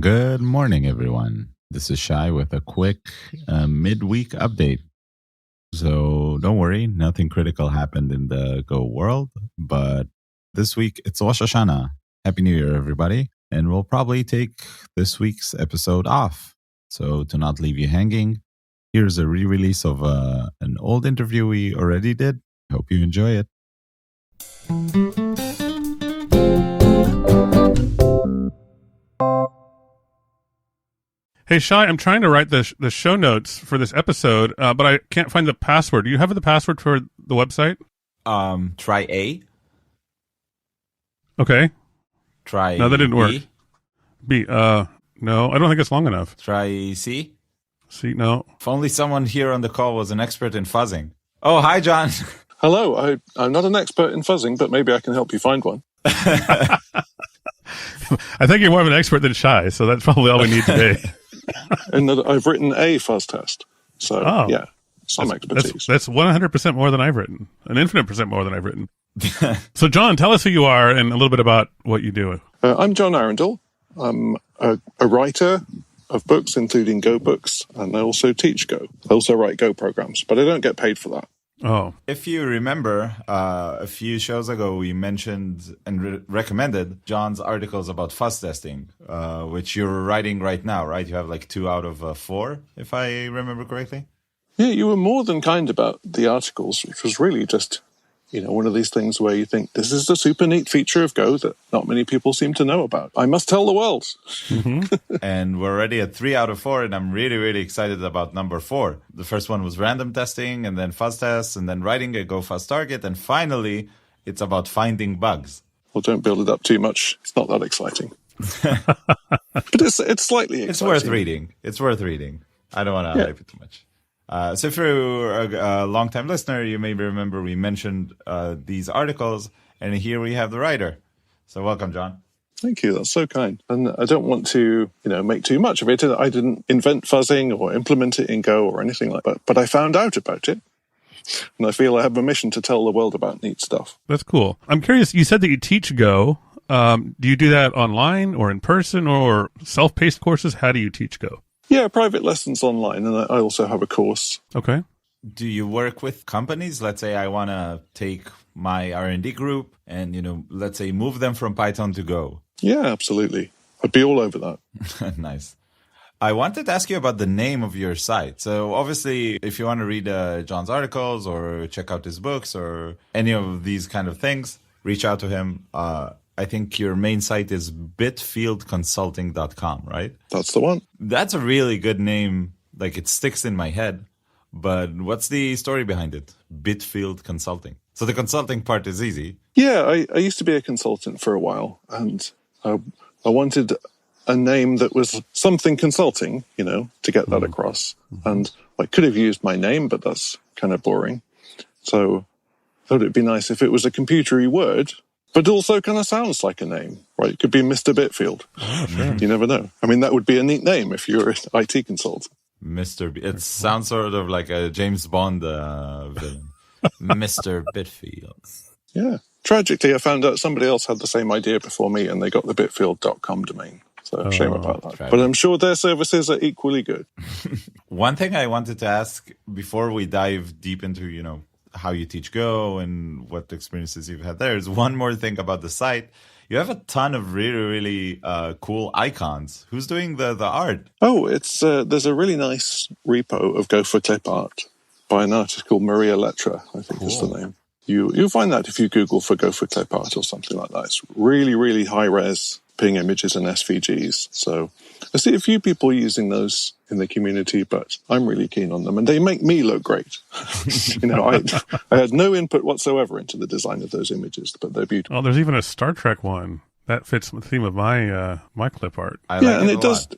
Good morning, everyone. This is Shay with a quick midweek update. So don't worry, nothing critical happened in the Go world, but this week it's Rosh Hashana. Happy New Year, everybody. And we'll probably take this week's episode off. So to not leave you hanging, here's a re-release of an old interview we already did. Hope you enjoy it. Hey, Shay, I'm trying to write the show notes for this episode, but I can't find the password. Do you have the password for the website? Try A. Okay. Try No, that didn't work. B. B. No, I don't think it's long enough. Try C. C, no. If only someone here on the call was an expert in fuzzing. Oh, hi, John. Hello. I'm not an expert in fuzzing, but maybe I can help you find one. I think you're more of an expert than Shay, so that's probably all we need today. In that I've written a fuzz test. So, yeah, some expertise. That's 100% more than I've written. An infinite percent more than I've written. So, John, tell us who you are and a little bit about what you do. I'm John Arundel. I'm a writer of books, including Go books, and I also teach Go. I also write Go programs, but I don't get paid for that. Oh. If you remember, a few shows ago, we mentioned and recommended John's articles about fuzz testing, which you're writing right now, right? You have like 2 out of 4, if I remember correctly. Yeah, you were more than kind about the articles, which was really just, one of these things where you think, this is a super neat feature of Go that not many people seem to know about. I must tell the world. Mm-hmm. And we're already at 3 out of 4, and I'm really, really excited about number 4. The first one was random testing, and then fuzz tests, and then writing a Go fuzz target, and finally, it's about finding bugs. Well, don't build it up too much. It's not that exciting. But it's slightly exciting. It's worth reading. It's worth reading. I don't want to hype it too much. So if you're a long-time listener, you may remember we mentioned these articles, and here we have the writer. So welcome, John. Thank you. That's so kind. And I don't want to, make too much of it. I didn't invent fuzzing or implement it in Go or anything like that, but I found out about it. And I feel I have a mission to tell the world about neat stuff. That's cool. I'm curious, you said that you teach Go. Do you do that online or in person or self-paced courses? How do you teach Go? Yeah, private lessons online, and I also have a course. Okay. Do you work with companies? Let's say I want to take my R&D group and, let's say move them from Python to Go. Yeah, absolutely. I'd be all over that. Nice. I wanted to ask you about the name of your site. So obviously, if you want to read John's articles or check out his books or any of these kind of things, reach out to him. I think your main site is bitfieldconsulting.com, right? That's the one. That's a really good name. Like, it sticks in my head. But what's the story behind it? Bitfield Consulting. So the consulting part is easy. Yeah, I used to be a consultant for a while, and I wanted a name that was something consulting, to get that across. And I could have used my name, but that's kind of boring. So I thought it'd be nice if it was a computery word, but also kind of sounds like a name, right? It could be Mr. Bitfield. Oh, sure. You never know. I mean, that would be a neat name if you're an IT consultant. It sounds sort of like a James Bond villain. Mr. Bitfield. Yeah. Tragically, I found out somebody else had the same idea before me, and they got the bitfield.com domain. So shame about that. Tragic. But I'm sure their services are equally good. One thing I wanted to ask before we dive deep into, how you teach Go and what experiences you've had there is one more thing about the site. You have a ton of really, really cool icons. Who's doing the art? Oh, there's a really nice repo of Go for Clip Art by an artist called Maria Letra, I think is the name. You'll find that if you Google for Go for Clip Art or something like that. It's really, really high-res ping images and SVGs. So I see a few people using those in the community, but I'm really keen on them. And they make me look great. I had no input whatsoever into the design of those images, but they're beautiful. Oh, there's even a Star Trek one. That fits the theme of my my clip art. It does.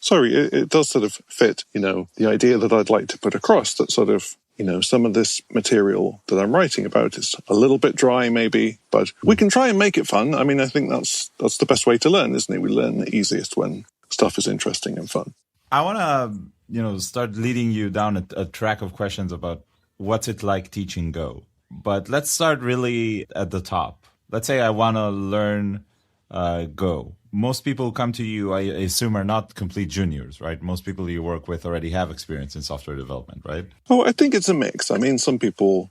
Sorry, it does sort of fit, the idea that I'd like to put across, that sort of, some of this material that I'm writing about is a little bit dry maybe, but we can try and make it fun. I mean, I think that's the best way to learn, isn't it? We learn the easiest when stuff is interesting and fun. I want to, start leading you down a track of questions about what's it like teaching Go. But let's start really at the top. Let's say I want to learn Go? Most people who come to you, I assume, are not complete juniors, right? Most people you work with already have experience in software development, right? Oh, I think it's a mix. I mean, some people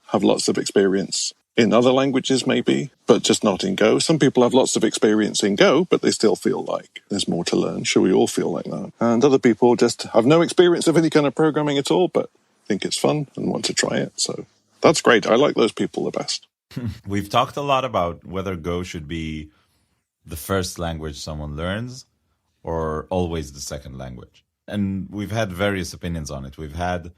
have lots of experience in other languages, maybe, but just not in Go. Some people have lots of experience in Go, but they still feel like there's more to learn. Sure, we all feel like that. And other people just have no experience of any kind of programming at all, but think it's fun and want to try it. So that's great. I like those people the best. We've talked a lot about whether Go should be the first language someone learns or always the second language. And we've had various opinions on it. We've had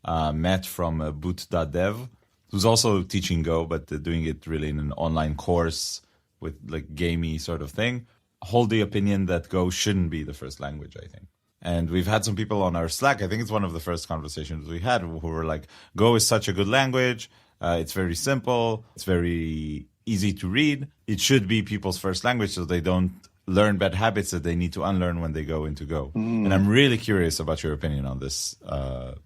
Matt from boot.dev, who's also teaching Go, but doing it really in an online course with like gamey sort of thing, hold the opinion that Go shouldn't be the first language, I think. And we've had some people on our Slack, I think it's one of the first conversations we had, who were like, Go is such a good language. It's very simple. It's very easy to read. It should be people's first language so they don't learn bad habits that they need to unlearn when they go into Go. And I'm really curious about your opinion on this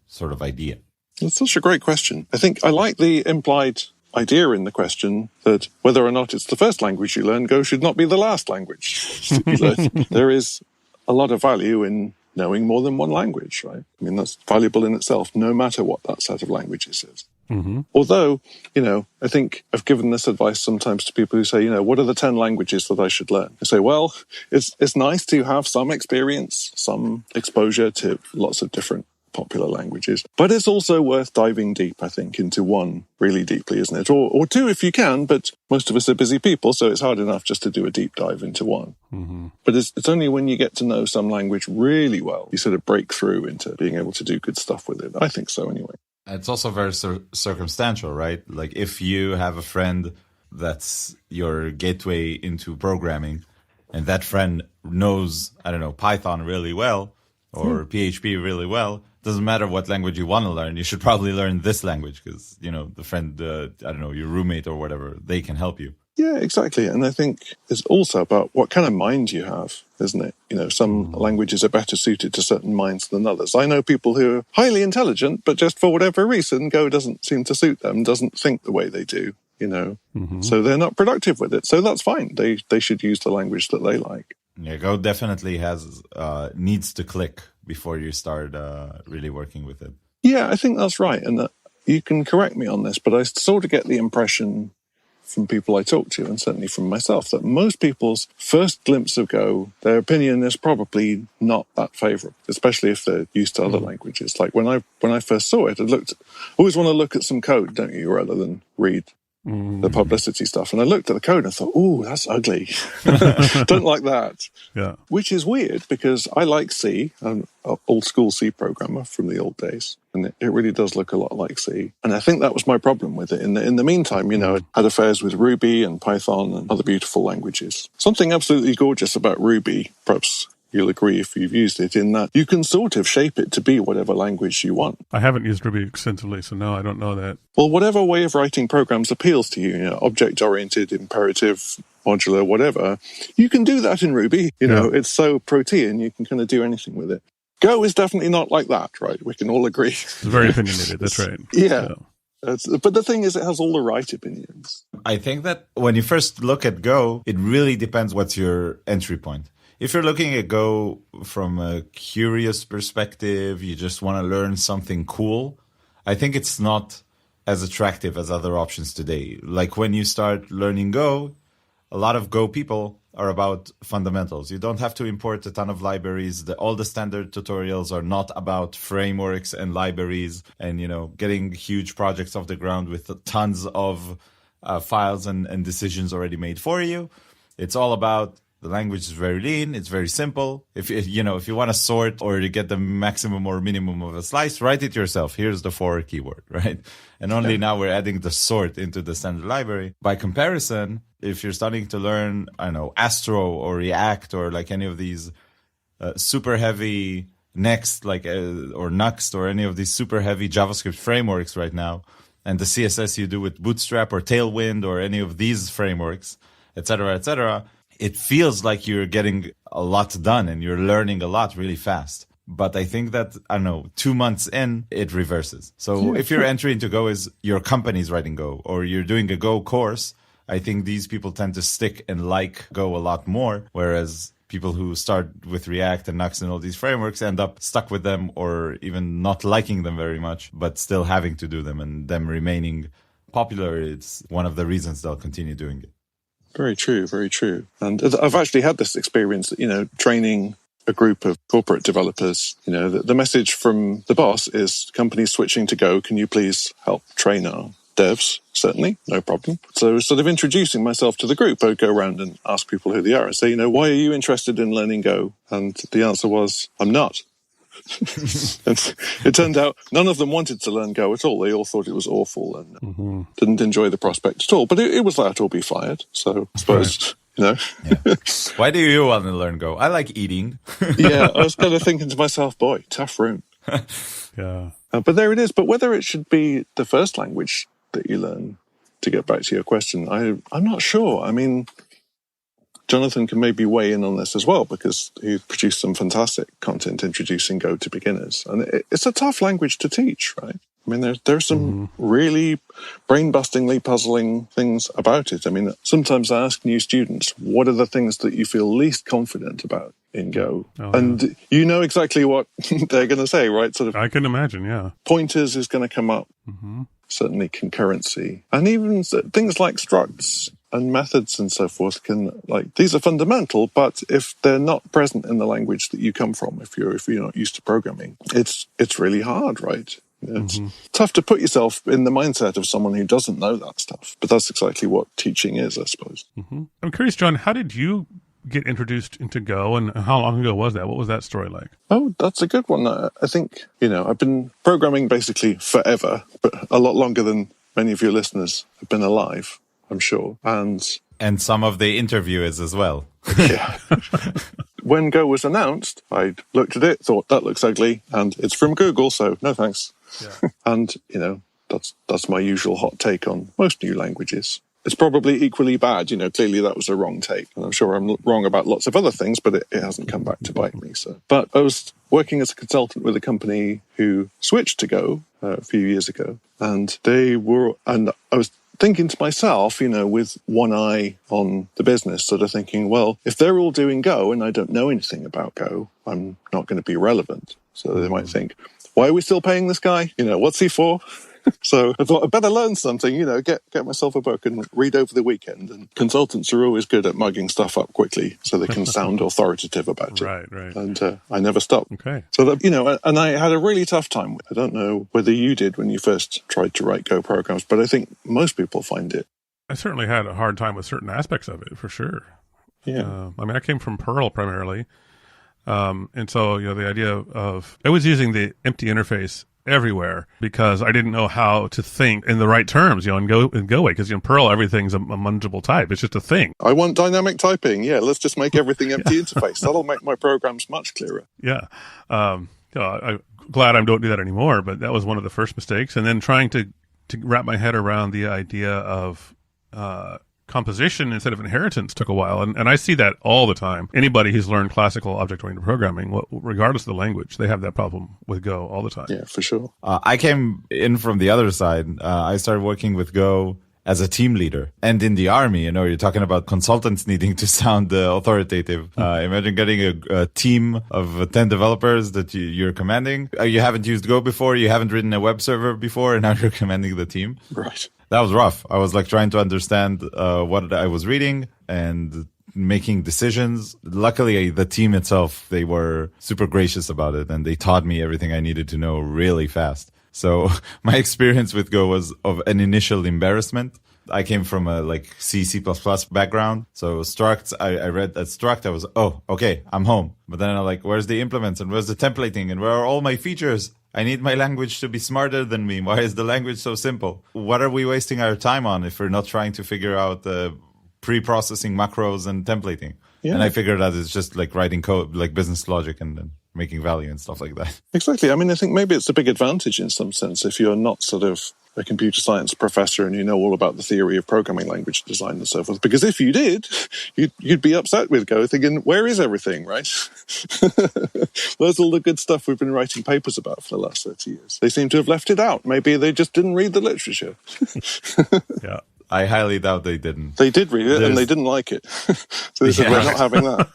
sort of idea. It's such a great question. I think I like the implied idea in the question that whether or not it's the first language you learn, Go should not be the last language that you learn. There is a lot of value in knowing more than one language, right? I mean, that's valuable in itself, no matter what that set of languages is. Mm-hmm. Although, I think I've given this advice sometimes to people who say, what are the 10 languages that I should learn? I say, well, it's nice to have some experience, some exposure to lots of different popular languages, but it's also worth diving deep, I think, into one really deeply, isn't it? Or two if you can, but most of us are busy people, so it's hard enough just to do a deep dive into one. Mm-hmm. But it's only when you get to know some language really well, you sort of break through into being able to do good stuff with it. I think so anyway. It's also very circumstantial, right? Like if you have a friend that's your gateway into programming and that friend knows, I don't know, Python really well or PHP really well, doesn't matter what language you want to learn, you should probably learn this language because, the friend, your roommate or whatever, they can help you. Yeah, exactly. And I think it's also about what kind of mind you have, isn't it? Some languages are better suited to certain minds than others. I know people who are highly intelligent, but just for whatever reason, Go doesn't seem to suit them, doesn't think the way they do, So they're not productive with it. So that's fine. They should use the language that they like. Yeah, Go definitely needs to click before you start really working with it. Yeah, I think that's right. And you can correct me on this, but I sort of get the impression from people I talk to, and certainly from myself, that most people's first glimpse of Go, their opinion is probably not that favourable, especially if they're used to other languages. Like when I first saw it, always want to look at some code, don't you, rather than read the publicity stuff. And I looked at the code and I thought, oh, that's ugly. Don't like that. Yeah. Which is weird because I like C. I'm an old school C programmer from the old days. And it really does look a lot like C. And I think that was my problem with it. In the meantime, I had affairs with Ruby and Python and other beautiful languages. Something absolutely gorgeous about Ruby, perhaps you'll agree if you've used it, in that you can sort of shape it to be whatever language you want. I haven't used Ruby extensively, so no, I don't know that. Well, whatever way of writing programs appeals to you, object-oriented, imperative, modular, whatever, you can do that in Ruby. It's so protean, you can kind of do anything with it. Go is definitely not like that, right? We can all agree. It's very opinionated, that's right. Yeah. But the thing is, it has all the right opinions. I think that when you first look at Go, it really depends what's your entry point. If you're looking at Go from a curious perspective, you just want to learn something cool, I think it's not as attractive as other options today. Like when you start learning Go, a lot of Go people are about fundamentals. You don't have to import a ton of libraries. All the standard tutorials are not about frameworks and libraries and, getting huge projects off the ground with tons of files and decisions already made for you. It's all about the language is very lean. It's very simple. If you want to sort or to get the maximum or minimum of a slice, write it yourself. Here's the for keyword, right? And only now we're adding the sort into the standard library. By comparison, if you're starting to learn, Astro or React or like any of these super heavy Next, or Nuxt or any of these super heavy JavaScript frameworks right now, and the CSS you do with Bootstrap or Tailwind or any of these frameworks, et cetera, it feels like you're getting a lot done and you're learning a lot really fast. But I think that, 2 months in, it reverses. So if your entry into Go is your company's writing Go or you're doing a Go course, I think these people tend to stick and like Go a lot more, whereas people who start with React and Nux and all these frameworks end up stuck with them or even not liking them very much, but still having to do them, and them remaining popular. It's one of the reasons they'll continue doing it. Very true, very true. And I've actually had this experience, training a group of corporate developers. The message from the boss is companies switching to Go. Can you please help train our devs? Certainly, no problem. So sort of introducing myself to the group, I would go around and ask people who they are and say, why are you interested in learning Go? And the answer was, I'm not. And it turned out none of them wanted to learn Go at all. They all thought it was awful and didn't enjoy the prospect at all. But it was that or be fired. So I suppose, Yeah. Why do you want to learn Go? I like eating. Yeah, I was kind of thinking to myself, boy, tough room. Yeah. But there it is. But whether it should be the first language that you learn, to get back to your question, I'm not sure. I mean, Jonathan can maybe weigh in on this as well, because he produced some fantastic content introducing Go to beginners. And it's a tough language to teach, right? I mean, there's some really brain-bustingly puzzling things about it. I mean, sometimes I ask new students, what are the things that you feel least confident about in Go? And you know exactly what they're going to say, right? Sort of, I can imagine, yeah. Pointers is going to come up. Certainly concurrency. And even things like structs and methods and so forth these are fundamental, but if they're not present in the language that you come from, if you're not used to programming, it's really hard, right? It's tough to put yourself in the mindset of someone who doesn't know that stuff, but that's exactly what teaching is, I suppose. I'm curious, John, how did you get introduced into Go, and how long ago was that? What was that story like? Oh, that's a good one. I think, I've been programming basically forever, but a lot longer than many of your listeners have been alive, I'm sure. And some of the interviewers as well. Yeah. When Go was announced, I looked at it, thought, that looks ugly, and it's from Google, so no thanks. Yeah. And, that's my usual hot take on most new languages. It's probably equally bad. Clearly that was a wrong take. And I'm sure I'm wrong about lots of other things, but it hasn't come back to bite me. So, but I was working as a consultant with a company who switched to Go a few years ago. And I was thinking to myself, with one eye on the business, sort of thinking, well, if they're all doing Go and I don't know anything about Go, I'm not going to be relevant. So they might think, why are we still paying this guy? What's he for? So I thought I'd better learn something, get myself a book and read over the weekend. And consultants are always good at mugging stuff up quickly so they can sound authoritative about it. Right. And I never stopped. Okay. So that, and I had a really tough time. I don't know whether you did when you first tried to write Go programs, but I think most people find it. I certainly had a hard time with certain aspects of it, for sure. Yeah. I came from Perl primarily. And so, the idea of, I was using the empty interface everywhere because I didn't know how to think in the right terms, in Go way, because in Perl, everything's a mungible type. It's just a thing. I want dynamic typing. Yeah, let's just make everything empty interface. That'll make my programs much clearer. Yeah. I'm glad I don't do that anymore, but that was one of the first mistakes. And then trying to wrap my head around the idea of composition instead of inheritance took a while. And I see that all the time. Anybody who's learned classical object-oriented programming, regardless of the language, they have that problem with Go all the time. Yeah, for sure. I came in from the other side. I started working with Go as a team leader. And in the army, you're talking about consultants needing to sound authoritative. Imagine getting a team of 10 developers that you're commanding. You haven't used Go before, you haven't written a web server before, and now you're commanding the team. Right. That was rough. I was trying to understand what I was reading and making decisions. Luckily, the team itself, they were super gracious about it, and they taught me everything I needed to know really fast. So my experience with Go was of an initial embarrassment. I came from a C++ background. So structs, I read that struct. I was, okay, I'm home. But then I'm where's the implements and where's the templating and where are all my features? I need my language to be smarter than me. Why is the language so simple? What are we wasting our time on if we're not trying to figure out the pre-processing macros and templating? Yeah. And I figured that it's just writing code, business logic and then making value and stuff like that. Exactly. I mean, I think maybe it's a big advantage in some sense if you're not sort of a computer science professor and you know all about the theory of programming language design and so forth. Because if you did, you'd be upset with Go, thinking, where is everything, right? Where's all the good stuff we've been writing papers about for the last 30 years? They seem to have left it out. Maybe they just didn't read the literature. Yeah. I highly doubt they didn't. They did read it, and they didn't like it. So they said, we're not having that.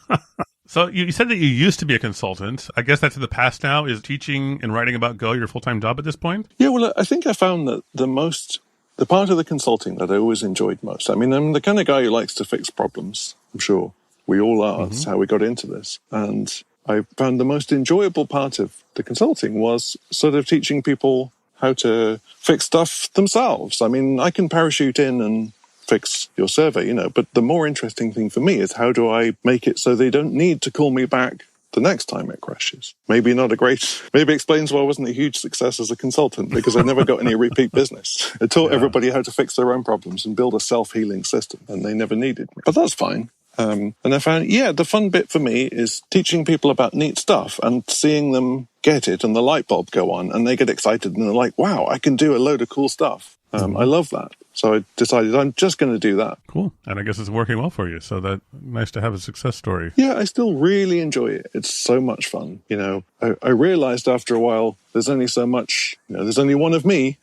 So you said that you used to be a consultant. I guess that's in the past now. Is teaching and writing about Go your full-time job at this point? Yeah, well, I think I found that the part of the consulting that I always enjoyed most, I mean, I'm the kind of guy who likes to fix problems. I'm sure we all are. That's how we got into this. And I found the most enjoyable part of the consulting was sort of teaching people how to fix stuff themselves. I mean, I can parachute in and fix your survey, but the more interesting thing for me is how do I make it so they don't need to call me back the next time it crashes. Maybe explains why I wasn't a huge success as a consultant, because I never got any repeat business. I taught everybody how to fix their own problems and build a self-healing system, and they never needed me. But that's fine. And I found, the fun bit for me is teaching people about neat stuff and seeing them get it and the light bulb go on and they get excited and they're like, wow, I can do a load of cool stuff. I love that. So I decided I'm just going to do that. Cool. And I guess it's working well for you. So that nice to have a success story. Yeah, I still really enjoy it. It's so much fun. I realized after a while there's only so much, there's only one of me.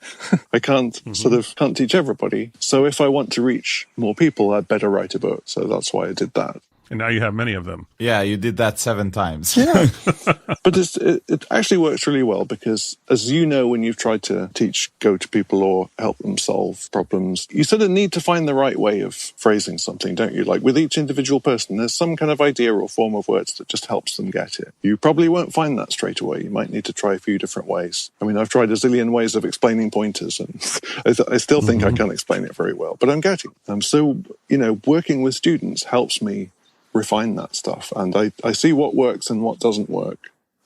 I can't can't teach everybody. So if I want to reach more people, I'd better write a book. So that's why I did that. And now you have many of them. Yeah, you did that 7 times. Yeah. But it actually works really well because, as you know, when you've tried to teach Go to people or help them solve problems, you sort of need to find the right way of phrasing something, don't you? Like with each individual person, there's some kind of idea or form of words that just helps them get it. You probably won't find that straight away. You might need to try a few different ways. I mean, I've tried a zillion ways of explaining pointers, and I still think I can't explain it very well, but I'm getting it. So, working with students helps me refine that stuff, and I see what works and what doesn't work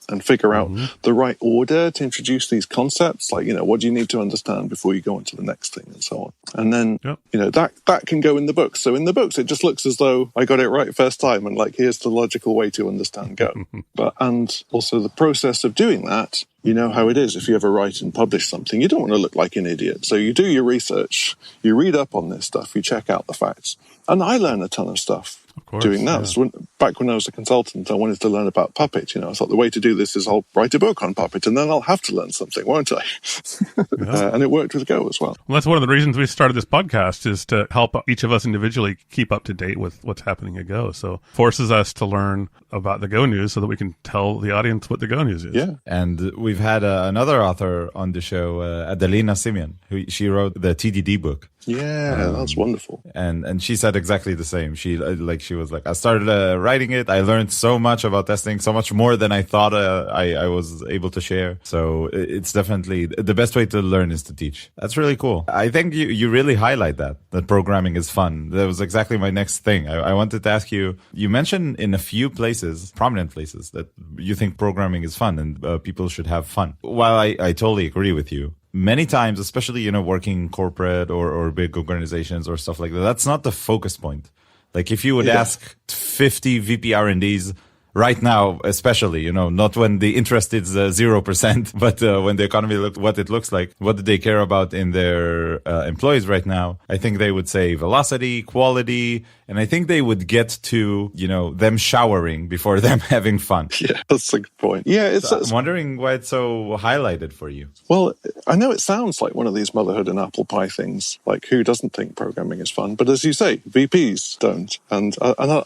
and figure out the right order to introduce these concepts, like what do you need to understand before you go on to the next thing and so on. And then that can go in the books. So in the books it just looks as though I got it right first time and like here's the logical way to understand Go. And also the process of doing that, you know how it is if you ever write and publish something, you don't want to look like an idiot. So you do your research, you read up on this stuff, you check out the facts. And I learn a ton of stuff doing that. So back when I was a consultant, I wanted to learn about Puppet. I thought the way to do this is I'll write a book on Puppet and then I'll have to learn something, won't I? And it worked with Go as well. Well, that's one of the reasons we started this podcast, is to help each of us individually keep up to date with what's happening at Go. So forces us to learn about the Go news so that we can tell the audience what the Go news is. Yeah. And we've had another author on the show, Adelina Simeon, she wrote the TDD book. Yeah, that's wonderful. And she said exactly the same. She was like, I started writing it. I learned so much about testing, so much more than I thought I was able to share. So it's definitely the best way to learn is to teach. That's really cool. I think you really highlight that programming is fun. That was exactly my next thing. I wanted to ask you, you mentioned in a few places, prominent places, that you think programming is fun and people should have fun. While I totally agree with you, many times, especially, working corporate or big organizations or stuff like that, that's not the focus point. Like if you would ask 50 VP R&Ds right now, especially, not when the interest is 0%, but when the economy what it looks like, what do they care about in their employees right now? I think they would say velocity, quality, and I think they would get to, them showering before them having fun. Yeah, that's a good point. Yeah, I'm wondering why it's so highlighted for you. Well, I know it sounds like one of these motherhood and apple pie things, like who doesn't think programming is fun? But as you say, VPs don't. And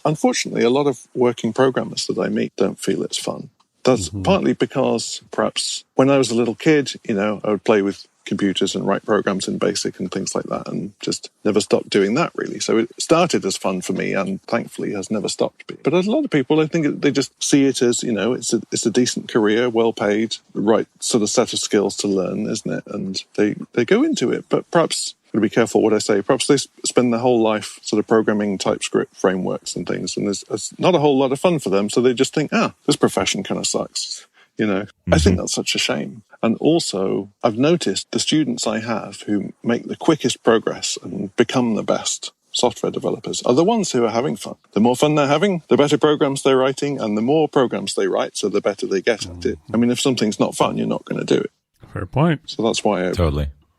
unfortunately, a lot of working programmers that I meet don't feel it's fun. That's partly because perhaps when I was a little kid, I would play with computers and write programs in BASIC and things like that, and just never stopped doing that really. So it started as fun for me, and thankfully has never stopped being. But a lot of people, I think they just see it as, it's a decent career, well paid, the right sort of set of skills to learn, isn't it? And they go into it. But perhaps, I've got to be careful what I say, perhaps they spend their whole life sort of programming TypeScript frameworks and things, and there's not a whole lot of fun for them. So they just think, this profession kind of sucks. I think that's such a shame. And also, I've noticed the students I have who make the quickest progress and become the best software developers are the ones who are having fun. The more fun they're having, the better programs they're writing, and the more programs they write, so the better they get at it. I mean, if something's not fun, you're not going to do it. Fair point. So that's why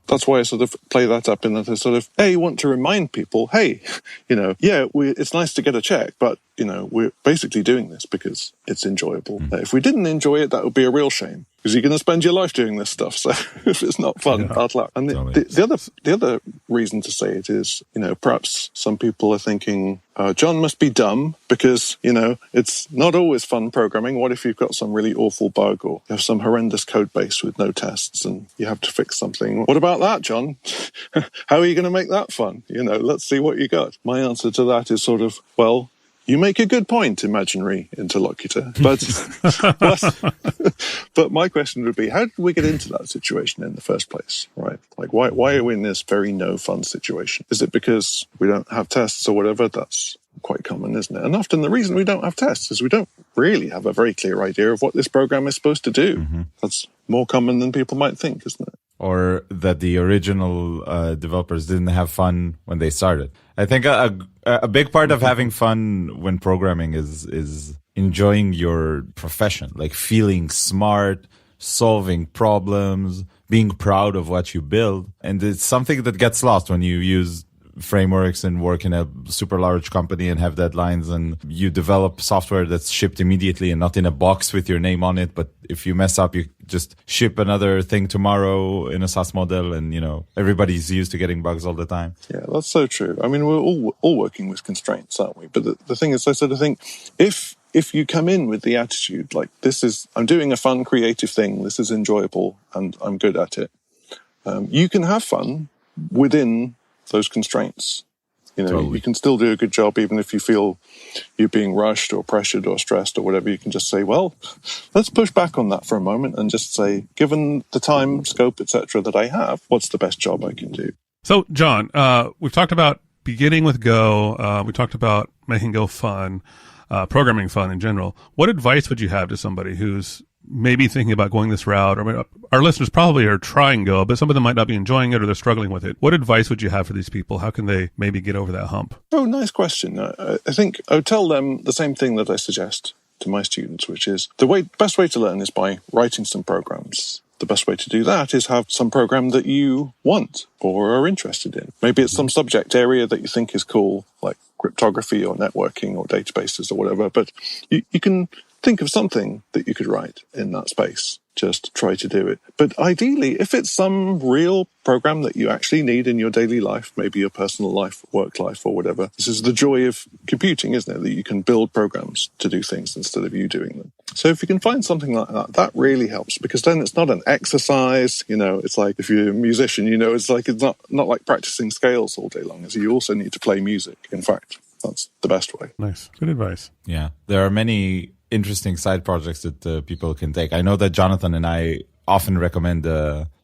That's why I sort of play that up in that I sort of, want to remind people, hey, it's nice to get a check, but we're basically doing this because it's enjoyable. If we didn't enjoy it, that would be a real shame, because you're going to spend your life doing this stuff. So if it's not fun, bad luck. And the other reason to say it is, perhaps some people are thinking, John must be dumb because, it's not always fun programming. What if you've got some really awful bug, or you have some horrendous code base with no tests and you have to fix something? What about that, John? How are you going to make that fun? Let's see what you got. My answer to that is sort of, well, you make a good point, imaginary interlocutor. But but my question would be, how did we get into that situation in the first place, right? Like, why are we in this very no fun situation? Is it because we don't have tests or whatever? That's quite common, isn't it? And often the reason we don't have tests is we don't really have a very clear idea of what this program is supposed to do. That's more common than people might think, isn't it? Or that the original developers didn't have fun when they started. I think a big part of having fun when programming is enjoying your profession, like feeling smart, solving problems, being proud of what you build. And it's something that gets lost when you use frameworks and work in a super large company and have deadlines, and you develop software that's shipped immediately and not in a box with your name on it. But if you mess up, you just ship another thing tomorrow in a SaaS model, and everybody's used to getting bugs all the time. Yeah, that's so true. I mean, we're all working with constraints, aren't we? But the thing is, I sort of think if you come in with the attitude like, I'm doing a fun, creative thing, this is enjoyable, and I'm good at it, you can have fun within those constraints. Totally. You can still do a good job even if you feel you're being rushed or pressured or stressed or whatever. You can just say, well, let's push back on that for a moment and just say, given the time, scope, etc. that I have, what's the best job I can do? So, John, we've talked about beginning with Go. We talked about making Go fun, programming fun in general. What advice would you have to somebody who's maybe thinking about going this route? I mean, our listeners probably are trying Go, but some of them might not be enjoying it, or they're struggling with it. What advice would you have for these people? How can they maybe get over that hump? Oh, nice question. I think I would tell them the same thing that I suggest to my students, which is the best way to learn is by writing some programs. The best way to do that is have some program that you want or are interested in. Maybe it's some subject area that you think is cool, like cryptography or networking or databases or whatever, but you can think of something that you could write in that space. Just try to do it. But ideally, if it's some real program that you actually need in your daily life, maybe your personal life, work life, or whatever, this is the joy of computing, isn't it? That you can build programs to do things instead of you doing them. So if you can find something like that, that really helps, because then it's not an exercise. It's like if you're a musician, it's not like practicing scales all day long. You also need to play music. In fact, that's the best way. Nice. Good advice. Yeah. There are many interesting side projects that people can take. I know that Jonathan and I often recommend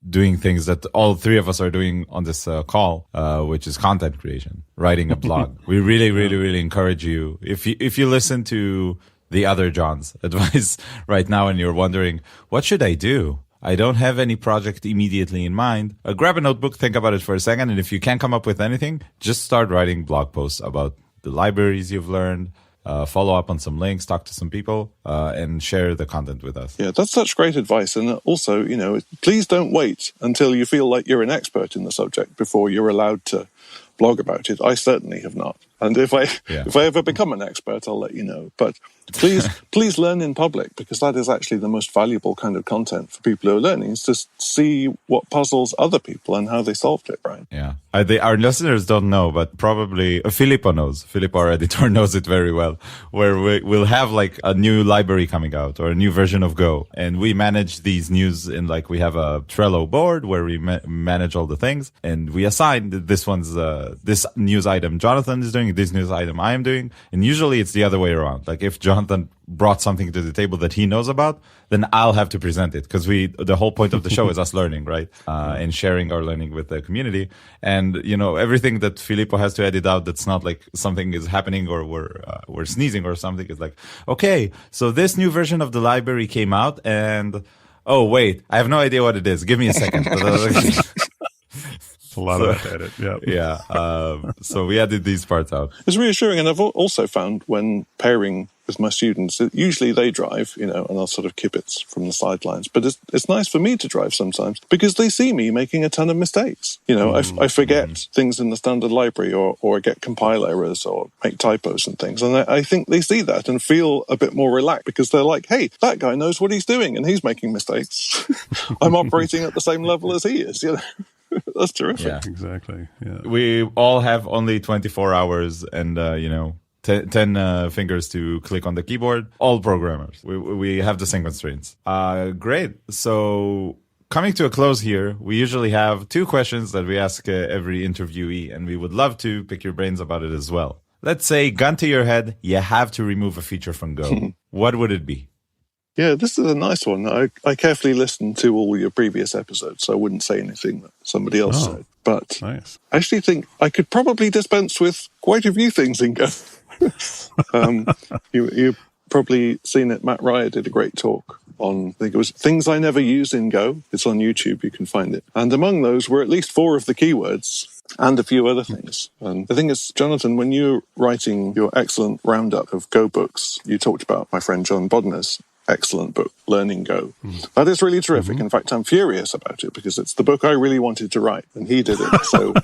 doing things that all three of us are doing on this call, which is content creation, writing a blog. We really, really, really encourage you. If you listen to the other John's advice right now and you're wondering, what should I do? I don't have any project immediately in mind. Grab a notebook, think about it for a second, and if you can't come up with anything, just start writing blog posts about the libraries you've learned. Follow up on some links, talk to some people, and share the content with us. Yeah, that's such great advice. And also, please don't wait until you feel like you're an expert in the subject before you're allowed to blog about it. I certainly have not. And if I ever become an expert, I'll let you know. But please learn in public, because that is actually the most valuable kind of content for people who are learning, is to see what puzzles other people and how they solved it, right? Yeah. Our listeners don't know, but probably Filippo knows. Filippo, our editor, knows it very well, where we'll have like a new library coming out or a new version of Go. And we manage these news in we have a Trello board where we manage all the things, and we assign this one's, this news item Jonathan is doing, this news item I am doing. And usually it's the other way around. Like if Jonathan brought something to the table that he knows about, then I'll have to present it, because the whole point of the show is us learning, right? And sharing our learning with the community. And, everything that Filippo has to edit out that's not like something is happening or we're sneezing or something is like, okay, so this new version of the library came out and, oh, wait, I have no idea what it is. Give me a second. A lot of that to edit. Yeah. Yeah. So we added these parts out. It's reassuring. And I've also found when pairing with my students. Usually they drive, and I'll sort of kibitz from the sidelines. But it's nice for me to drive sometimes because they see me making a ton of mistakes. I forget things in the standard library or get compile errors or make typos and things. And I think they see that and feel a bit more relaxed because they're like, hey, that guy knows what he's doing and he's making mistakes. I'm operating at the same level as he is. That's terrific. Yeah, exactly. Yeah. We all have only 24 hours and, 10 fingers to click on the keyboard. All programmers. We have the same constraints. Great. So coming to a close here, we usually have 2 questions that we ask every interviewee, and we would love to pick your brains about it as well. Let's say, gun to your head, you have to remove a feature from Go. What would it be? Yeah, this is a nice one. I carefully listened to all your previous episodes, so I wouldn't say anything that somebody else said. But nice. I actually think I could probably dispense with quite a few things in Go. You've probably seen it. Matt Ryer did a great talk on, I think it was Things I Never Use in Go. It's on YouTube, you can find it. And among those were at least 4 of the keywords and a few other things. And the thing is, Jonathan, when you're writing your excellent roundup of Go books, you talked about my friend John Bodner's excellent book, Learning Go. That is really terrific. In fact, I'm furious about it because it's the book I really wanted to write and he did it. So,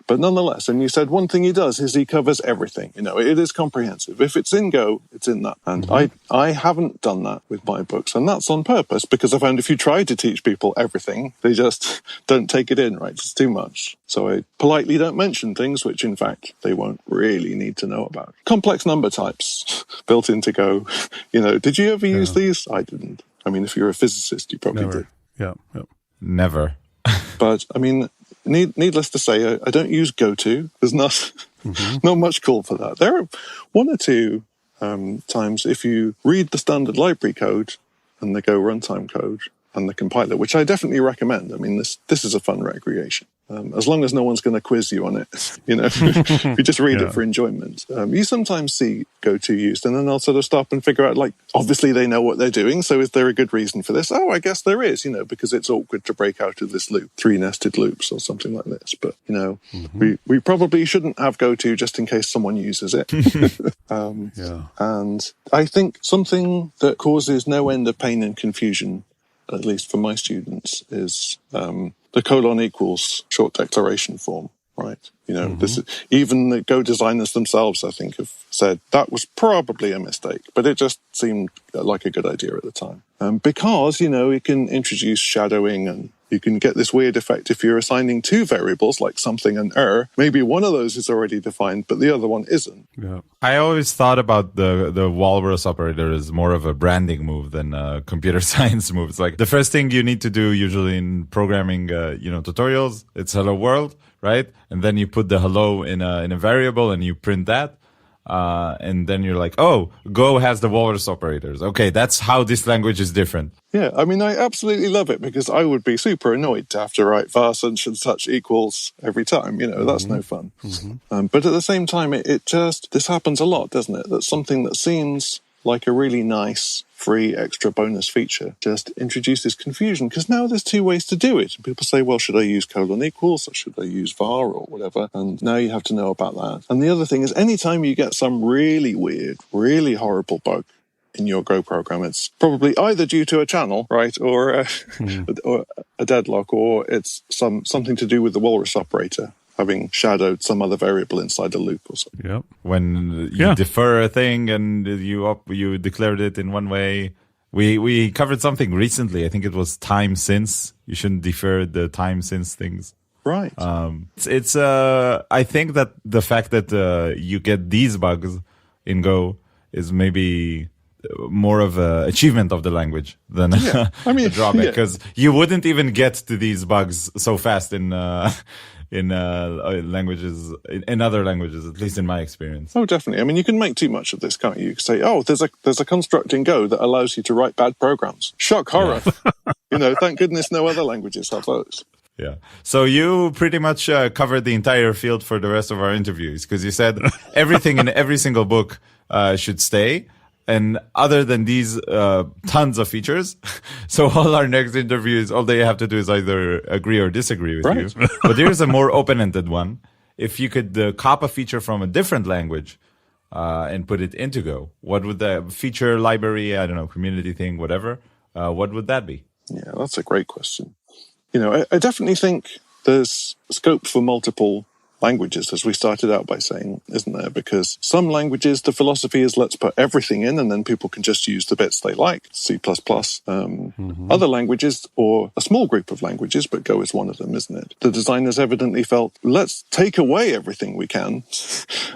but nonetheless, and you said one thing he does is he covers everything. It is comprehensive. If it's in Go, it's in that. And I haven't done that with my books. And that's on purpose because I found if you try to teach people everything, they just don't take it in, right? It's too much. So I politely don't mention things which, in fact, they won't really need to know about. Complex number types built into Go. Did you ever use these? I didn't. I mean, if you're a physicist, you probably Never. did. Yeah. Never. But, I mean, needless to say, I don't use GoTo. There's not much call for that. There are 1 or 2 times if you read the standard library code and the Go runtime code and the compiler, which I definitely recommend. I mean, this is a fun recreation. As long as no one's going to quiz you on it, if you just read it for enjoyment. You sometimes see GoTo used, and then I'll sort of stop and figure out, obviously they know what they're doing, so is there a good reason for this? Oh, I guess there is, because it's awkward to break out of this loop, 3 nested loops or something like this. But, we probably shouldn't have GoTo just in case someone uses it. And I think something that causes no end of pain and confusion, at least for my students, is the colon equals short declaration form, right? This is, even the Go designers themselves, I think, have said that was probably a mistake, but it just seemed like a good idea at the time. Because, you can introduce shadowing and you can get this weird effect if you're assigning 2 variables, like something and maybe one of those is already defined, but the other one isn't. Yeah. I always thought about the walrus operator as more of a branding move than a computer science move. It's like the first thing you need to do usually in programming, tutorials, it's hello world, right? And then you put the hello in a variable and you print that. And then you're like, oh, Go has the walrus operators. Okay, that's how this language is different. Yeah, I mean, I absolutely love it because I would be super annoyed to have to write var such and such equals every time. That's no fun. But at the same time, this happens a lot, doesn't it? That's something that seems like a really nice, free, extra bonus feature just introduces confusion because now there's 2 ways to do it. And people say, well, should I use colon equals or should I use var or whatever? And now you have to know about that. And the other thing is anytime you get some really weird, really horrible bug in your Go program, it's probably either due to a channel, right, or a deadlock, or it's something to do with the walrus operator having shadowed some other variable inside a loop or something. Yep. When you defer a thing and you declared it in one way. We covered something recently. I think it was time since. You shouldn't defer the time since things. Right. It's I think that the fact that you get these bugs in Go is maybe more of an achievement of the language than a drawback, because you wouldn't even get to these bugs so fast in languages, in other languages, at least in my experience. Oh, definitely. I mean, you can make too much of this, can't you? You can say, oh, there's a construct in Go that allows you to write bad programs. Shock horror. Yeah. Thank goodness no other languages have those. Yeah. So you pretty much covered the entire field for the rest of our interviews, because you said everything in every single book should stay. And other than these tons of features, so all our next interviews, all they have to do is either agree or disagree with you. But here's a more open-ended one. If you could cop a feature from a different language, and put it into Go? What would the feature library, I don't know, community thing, whatever, what would that be? Yeah, that's a great question. I definitely think there's scope for multiple languages, as we started out by saying, isn't there? Because some languages, the philosophy is let's put everything in and then people can just use the bits they like, C++. Other languages, or a small group of languages, but Go is one of them, isn't it? The designers evidently felt, let's take away everything we can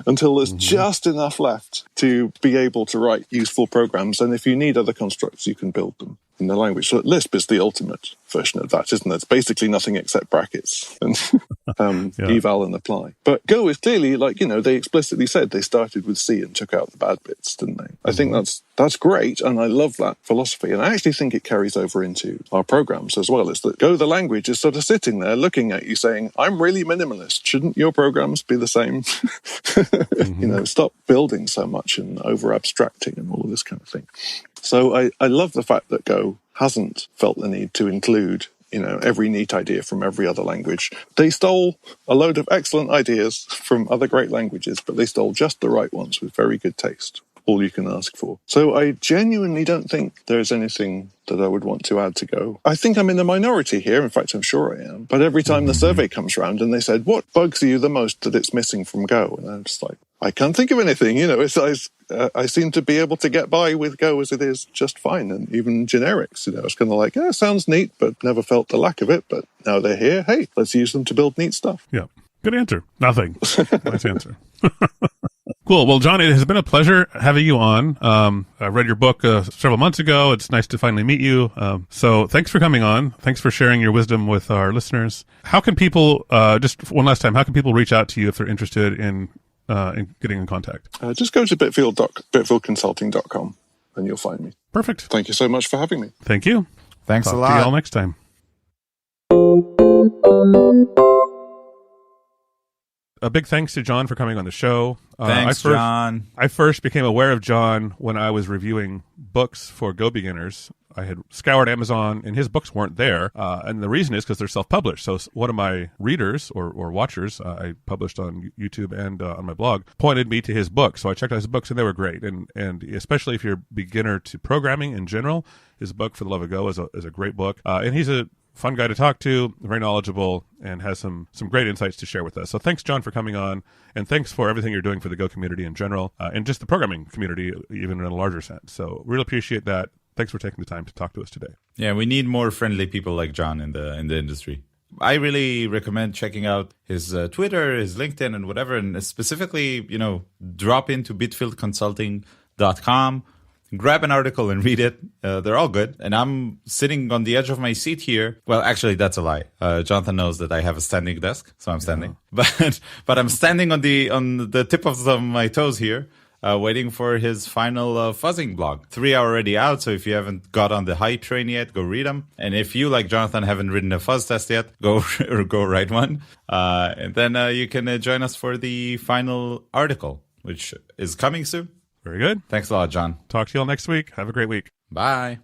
until there's just enough left to be able to write useful programs. And if you need other constructs, you can build them in the language. So Lisp is the ultimate version of that, isn't it? It's basically nothing except brackets and eval and apply. But Go is clearly, they explicitly said they started with C and took out the bad bits, didn't they? I think that's great, and I love that philosophy. And I actually think it carries over into our programs as well, is that Go, the language, is sort of sitting there looking at you saying, I'm really minimalist. Shouldn't your programs be the same? Stop building so much and over-abstracting and all of this kind of thing. So I love the fact that Go hasn't felt the need to include, every neat idea from every other language. They stole a load of excellent ideas from other great languages, but they stole just the right ones with very good taste. All you can ask for. So I genuinely don't think there's anything that I would want to add to Go. I think I'm in the minority here. In fact, I'm sure I am. But every time the survey comes around and they said, what bugs you the most that it's missing from Go? And I'm just like, I can't think of anything. I seem to be able to get by with Go as it is just fine. And even generics, it's kind of like, sounds neat, but never felt the lack of it. But now they're here. Hey, let's use them to build neat stuff. Yeah. Good answer. Nothing. Nice answer. Cool. Well, John, it has been a pleasure having you on. I read your book several months ago. It's nice to finally meet you. So thanks for coming on. Thanks for sharing your wisdom with our listeners. How can people, just one last time, how can people reach out to you if they're interested in getting in contact? Just go to bitfieldconsulting.com and you'll find me. Perfect. Thank you so much for having me. Thank you. Thanks Talk a lot. to you all next time. A big thanks to John for coming on the show. Thanks, John. I first became aware of John when I was reviewing books for Go beginners. I had scoured Amazon, and his books weren't there. And the reason is because they're self-published. So one of my readers or watchers, I published on YouTube and on my blog, pointed me to his books. So I checked out his books, and they were great. And especially if you're a beginner to programming in general, his book, For the Love of Go, is a great book. And he's a fun guy to talk to, very knowledgeable, and has some great insights to share with us. So thanks, John, for coming on, and thanks for everything you're doing for the Go community in general, and just the programming community, even in a larger sense. So really appreciate that. Thanks for taking the time to talk to us today. Yeah, we need more friendly people like John in the industry. I really recommend checking out his Twitter, his LinkedIn, and whatever, and specifically, drop into bitfieldconsulting.com. Grab an article and read it. They're all good. And I'm sitting on the edge of my seat here. Well, actually, that's a lie. Jonathan knows that I have a standing desk, so I'm standing. Yeah. But I'm standing on the tip of my toes here, waiting for his final fuzzing blog. 3 are already out, so if you haven't got on the hype train yet, go read them. And if you, like Jonathan, haven't written a fuzz test yet, go write one. And then you can join us for the final article, which is coming soon. Very good. Thanks a lot, John. Talk to you all next week. Have a great week. Bye.